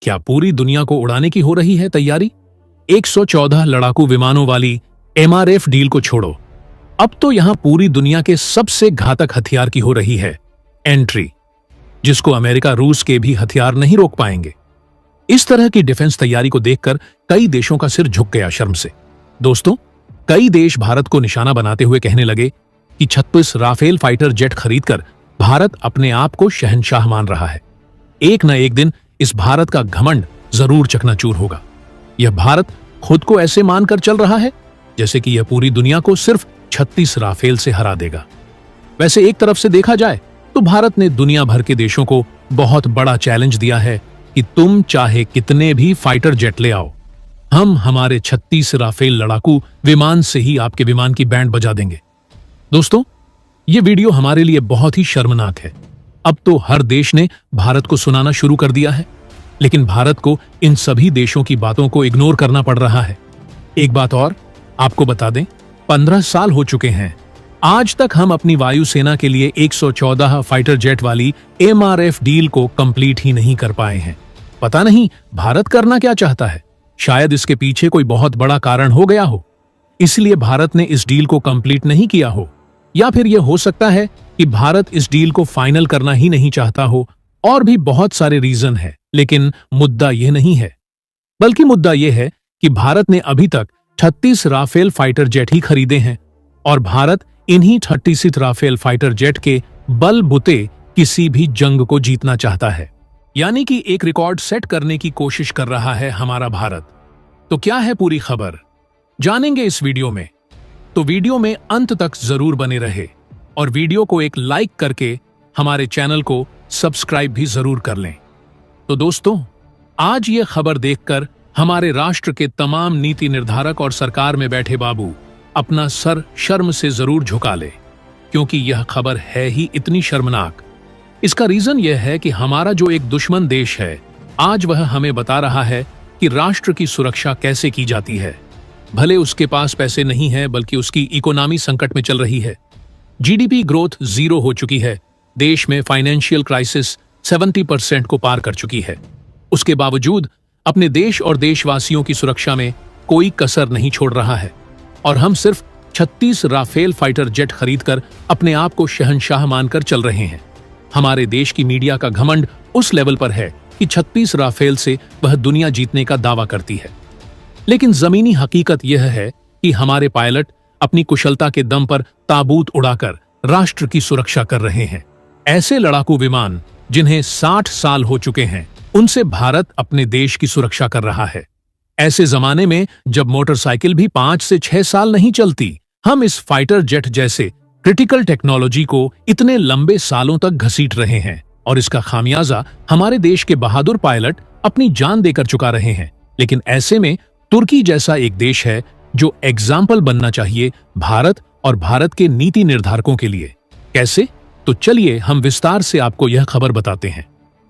क्या पूरी दुनिया को उड़ाने की हो रही है तैयारी? 114 लड़ाकू विमानों वाली एमआरएफ डील को छोड़ो, अब तो यहां पूरी दुनिया के सबसे घातक हथियार की हो रही है एंट्री, जिसको अमेरिका रूस के भी हथियार नहीं रोक पाएंगे। इस तरह की डिफेंस तैयारी को देखकर कई देशों का सिर झुक गया शर्म से। दोस्तों, कई देश भारत को निशाना बनाते हुए कहने लगे कि 36 राफेल फाइटर जेट खरीदकर भारत अपने आप को शहंशाह मान रहा है। एक न एक दिन इस भारत का घमंड जरूर चकनाचूर होगा। यह भारत खुद को ऐसे मानकर चल रहा है जैसे कि यह पूरी दुनिया को सिर्फ 36 राफेल से हरा देगा। वैसे एक तरफ से देखा जाए तो भारत ने दुनिया भर के देशों को बहुत बड़ा चैलेंज दिया है कि तुम चाहे कितने भी फाइटर जेट ले आओ, हम हमारे 36 राफेल लड़ाकू विमान से ही आपके विमान की बैंड बजा देंगे। दोस्तों, यह वीडियो हमारे लिए बहुत ही शर्मनाक है। अब तो हर देश ने भारत को सुनाना शुरू कर दिया है, लेकिन भारत को इन सभी देशों की बातों को इग्नोर करना पड़ रहा है। एक बात और आपको बता दें, 15 साल हो चुके हैं, आज तक हम अपनी वायुसेना के लिए 114 फाइटर जेट वाली एमआरएफ डील को कंप्लीट ही नहीं कर पाए हैं। पता नहीं भारत करना क्या चाहता है। शायद इसके पीछे कोई बहुत बड़ा कारण हो गया हो, इसलिए भारत ने इस डील को कंप्लीट नहीं किया हो, या फिर यह हो सकता है कि भारत इस डील को फाइनल करना ही नहीं चाहता हो। और भी बहुत सारे रीजन है, लेकिन मुद्दा यह नहीं है, बल्कि मुद्दा यह है कि भारत ने अभी तक 36 राफेल फाइटर जेट ही खरीदे हैं और भारत इन्हीं 36 राफेल फाइटर जेट के बलबूते किसी भी जंग को जीतना चाहता है। यानी कि एक रिकॉर्ड सेट करने की कोशिश कर रहा है हमारा भारत। तो क्या है पूरी खबर, जानेंगे इस वीडियो में। तो वीडियो में अंत तक जरूर बने रहे और वीडियो को एक लाइक करके हमारे चैनल को सब्सक्राइब भी जरूर कर लें। तो दोस्तों, आज ये खबर देखकर हमारे राष्ट्र के तमाम नीति निर्धारक और सरकार में बैठे बाबू अपना सर शर्म से जरूर झुका ले, क्योंकि यह खबर है ही इतनी शर्मनाक। इसका रीजन यह है कि हमारा जो एक दुश्मन देश है, आज वह हमें बता रहा है कि राष्ट्र की सुरक्षा कैसे की जाती है। भले उसके पास पैसे नहीं है, बल्कि उसकी इकोनॉमी संकट में चल रही है, जीडीपी ग्रोथ 0 हो चुकी है, देश में फाइनेंशियल क्राइसिस 70% को पार कर चुकी है। उसके बावजूद अपने देश और देशवासियों की सुरक्षा में कोई कसर नहीं छोड़ रहा है और हम सिर्फ 36 राफेल फाइटर जेट खरीदकर अपने आप को शहंशाह मानकर चल रहे हैं। हमारे देश की मीडिया का घमंड उस लेवल पर है कि 36 राफेल से वह दुनिया जीतने का दावा करती है, लेकिन जमीनी हकीकत यह है कि हमारे पायलट अपनी कुशलता के दम पर ताबूत उड़ाकर राष्ट्र की सुरक्षा कर रहे हैं। ऐसे लड़ाकू विमान जिन्हें 60 साल हो चुके हैं, उनसे भारत अपने देश की सुरक्षा कर रहा है। ऐसे जमाने में जब मोटरसाइकिल भी 5 से 6 साल नहीं चलती, हम इस फाइटर जेट जैसे क्रिटिकल टेक्नोलॉजी को इतने लंबे सालों तक घसीट रहे हैं और इसका खामियाजा हमारे देश के बहादुर पायलट अपनी जान देकर चुका रहे हैं। लेकिन ऐसे में तुर्की जैसा एक देश है जो एग्जाम्पल बनना चाहिए भारत और भारत के नीति निर्धारकों के लिए। कैसे? तो चलिए हम विस्तार से आपको यह खबर बताते हैं।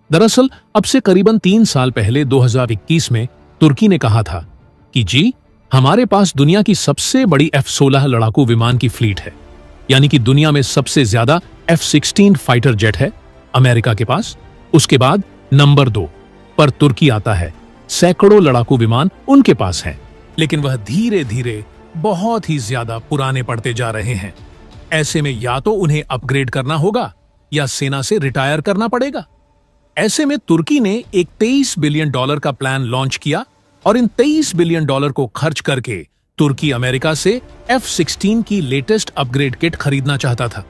दरअसल अब से करीबन 3 साल पहले 2021 में तुर्की ने कहा था कि जी, हमारे पास दुनिया की सबसे बड़ी F-16 लड़ाकू विमान की फ्लीट है, यानी कि दुनिया में सबसे ज्यादा F-16 फाइटर जेट है अमेरिका के पास। उसके बाद नंबर 2 पर तुर्की आता है, सैकड़ों लड़ाकू विमान उनके पास हैं, लेकिन वह धीरे धीरे बहुत ही ज्यादा पुराने पड़ते जा रहे हैं। ऐसे में या तो उन्हें अपग्रेड करना होगा या सेना से रिटायर करना पड़ेगा। ऐसे में तुर्की ने एक $23 बिलियन का प्लान लॉन्च किया और इन $23 बिलियन को खर्च करके तुर्की अमेरिका से F-16 की लेटेस्ट अपग्रेड किट खरीदना चाहता था,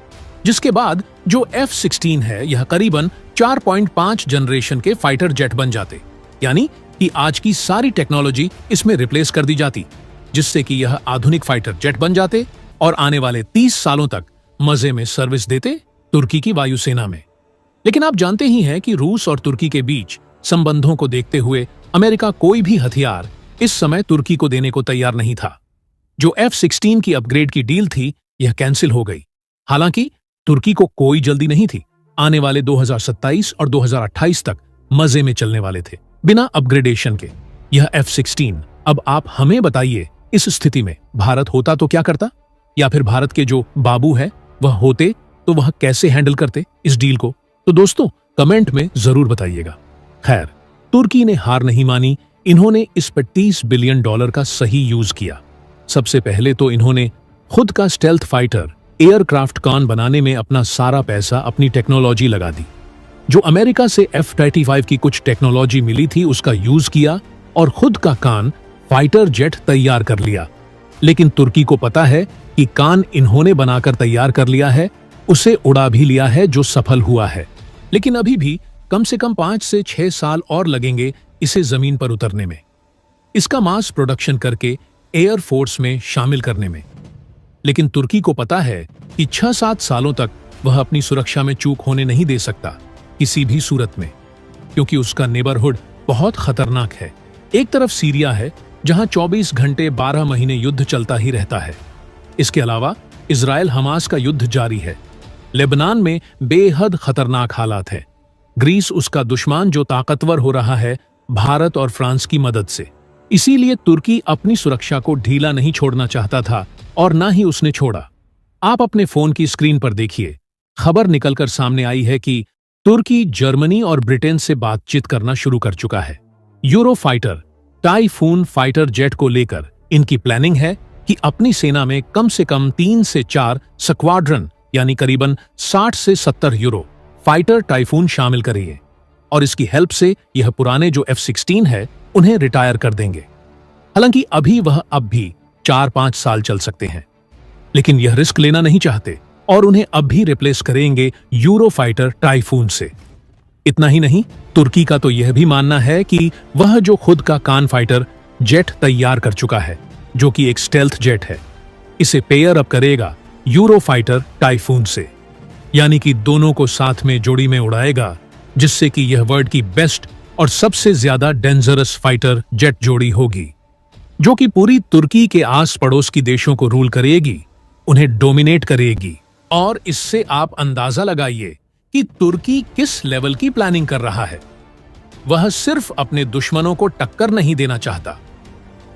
जिसके बाद जो F-16 है यह करीबन 4.5 जनरेशन के फाइटर जेट बन जाते, यानी कि आज की सारी टेक्नोलॉजी इसमें रिप्लेस कर दी जाती, जिससे कि यह आधुनिक फाइटर जेट बन जाते और आने वाले 30 सालों तक मजे में सर्विस देते तुर्की की वायुसेना में। लेकिन आप जानते ही हैं कि रूस और तुर्की के बीच संबंधों को देखते हुए अमेरिका कोई भी हथियार इस समय तुर्की को देने को तैयार नहीं था। जो F-16 की अपग्रेड की डील थी यह कैंसिल हो गई। हालांकि तुर्की को कोई जल्दी नहीं थी, आने वाले 2027 और 2028 तक मजे में चलने वाले थे बिना अपग्रेडेशन के यह F-16। अब आप हमें बताइए, इस स्थिति में भारत होता तो क्या करता, या फिर भारत के जो बाबू है वह होते तो वह कैसे हैंडल करते इस डील को? तो दोस्तों कमेंट में जरूर बताइएगा। खैर, तुर्की ने हार नहीं मानी। इन्होंने इस पर $30 बिलियन का सही यूज किया। सबसे पहले तो इन्होंने खुद का स्टेल्थ फाइटर एयरक्राफ्ट कान बनाने में अपना सारा पैसा, अपनी टेक्नोलॉजी लगा दी। जो अमेरिका से F-35 की कुछ टेक्नोलॉजी मिली थी उसका यूज किया और खुद का कान फाइटर जेट तैयार कर लिया। लेकिन तुर्की को पता है कि कान इन्होंने बनाकर तैयार कर लिया है, उसे उड़ा भी लिया है, जो सफल हुआ है। लेकिन अभी भी कम से कम 5 से 6 साल और लगेंगे इसे जमीन पर उतरने में, इसका मास प्रोडक्शन करके एयरफोर्स में शामिल करने में। लेकिन तुर्की को पता है कि 6-7 सालों तक वह अपनी सुरक्षा में चूक होने नहीं दे सकता किसी भी सूरत में, क्योंकि उसका नेबरहुड बहुत खतरनाक है। एक तरफ सीरिया है जहां 24 घंटे 12 महीने युद्ध चलता ही रहता है। इसके अलावा इजराइल हमास का युद्ध जारी है। लेबनान में बेहद खतरनाक हालात है। ग्रीस उसका दुश्मन जो ताकतवर हो रहा है भारत और फ्रांस की मदद से। इसीलिए तुर्की अपनी सुरक्षा को ढीला नहीं छोड़ना चाहता था और ना ही उसने छोड़ा। आप अपने फोन की स्क्रीन पर देखिए, खबर निकलकर सामने आई है कि तुर्की जर्मनी और ब्रिटेन से बातचीत करना शुरू कर चुका है। Euro fighter typhoon fighter jet को लेकर इनकी प्लानिंग है कि अपनी सेना में कम से कम 3 से 4 स्क्वाड्रन यानी करीबन 60 से 70 यूरो फाइटर टाइफून शामिल करिए और इसकी हेल्प से यह पुराने जो F-16 है उन्हें रिटायर कर देंगे। हालांकि अभी वह अब भी 4-5 साल चल सकते हैं, लेकिन यह रिस्क लेना नहीं चाहते और उन्हें अब भी रिप्लेस करेंगे यूरो फाइटर टाइफून से। इतना ही नहीं, तुर्की का तो यह भी मानना है कि वह जो खुद का कान फाइटर जेट तैयार कर चुका है, जो कि एक स्टेल्थ जेट है, इसे पेयर अप करेगा यूरो फाइटर टाइफून से, यानी कि दोनों को साथ में जोड़ी में उड़ाएगा, जिससे कि यह वर्ल्ड की बेस्ट और सबसे ज्यादा डेंजरस फाइटर जेट जोड़ी होगी, जो कि पूरी तुर्की के आस पड़ोस की देशों को रूल करेगी, उन्हें डोमिनेट करेगी। और इससे आप अंदाजा लगाइए कि तुर्की किस लेवल की प्लानिंग कर रहा है। वह सिर्फ अपने दुश्मनों को टक्कर नहीं देना चाहता,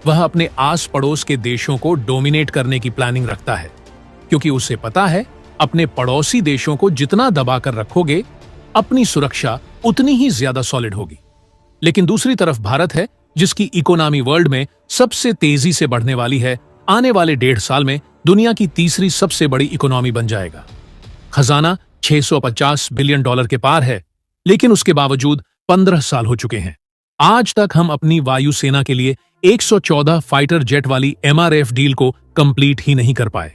वह अपने आस पड़ोस के देशों को डोमिनेट करने की प्लानिंग रखता है, क्योंकि उसे पता है अपने पड़ोसी देशों को जितना दबाकर रखोगे अपनी सुरक्षा उतनी ही ज्यादा सॉलिड होगी। लेकिन दूसरी तरफ भारत है, जिसकी इकोनॉमी वर्ल्ड में सबसे तेजी से बढ़ने वाली है। आने वाले 1.5 साल में दुनिया की तीसरी सबसे बड़ी इकोनॉमी बन जाएगा। खजाना $650 बिलियन के पार है, लेकिन उसके बावजूद 15 साल हो चुके हैं। आज तक हम अपनी वायुसेना के लिए 114 फाइटर जेट वाली MRF डील को कंप्लीट ही नहीं कर पाए।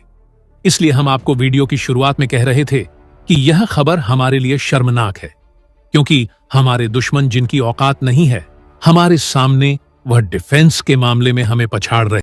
इसलिए हम आपको वीडियो की शुरुआत में कह रहे थे कि यह खबर हमारे लिए शर्मनाक है, क्योंकि हमारे दुश्मन जिनकी औकात नहीं है, हमारे सामने वह डिफेंस के मामले में हमें पछाड़ रहे